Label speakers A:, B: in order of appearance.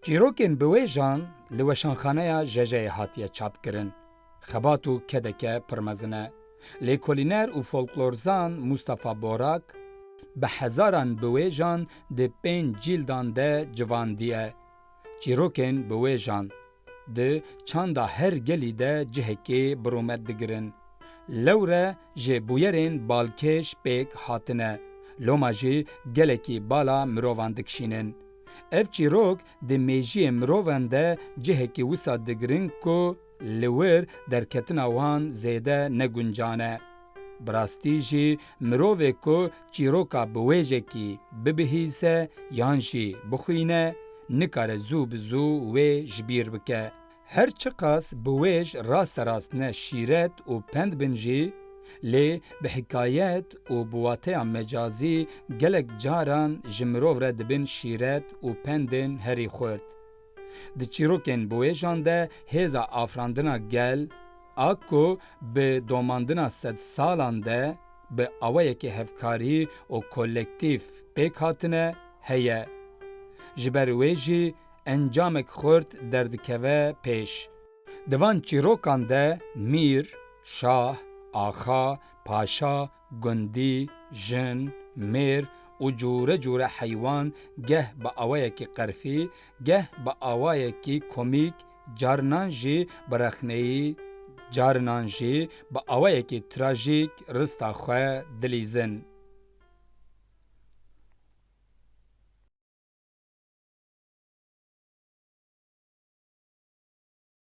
A: Çîrokên biwêjan li weşanxaneya Jejeyê hatiye çapkirin. Xebat û kedeke pirmezin e. Lêkolîner û folklorzan Mustafa Borak bi hezaran biwêjan di 5 cîldan de civandiye. Çîrokên biwêjan di çanda her gelî de cihekê birûmet digirin. Lewre ji bûyerên balkêş pêk hatine. Loma jî gelekî bala mirovan dikişînin. Ev çîrok di mêjiyê mirovan de cihekî wisa digirin ku li wir derketina wan zêde neguncane. Bi rastî jî mirovê ku çîroka biwêjekî bibihîse yan jî bixwîne, nikare zû bi zû wê ji bîr bike. Her çi qas biwêj rasterast ne şîret û pend bin jî, lê bi hikayet û bi wateya mecazî gelek caran ji mirov re dibin şîret û pendên herî xurt. Di çîrokên biwêjan de hêza afirandina gel, a ku bi domandina sed salan de bi awayekî hevkarî û kolektîv pêk hatine heye. Ji ber wê jî encamek xurt derdikeve pêş. Di van çîrokan de mîr, şah, axa, paşa, gundî, jin, mêr û cûre cûre heywan geh bi awayekî qerfî, geh bi awayekî komîk, carinan jî bi rexneyî, carinan jî bi awayekî trajîk rista xwe dilîzin.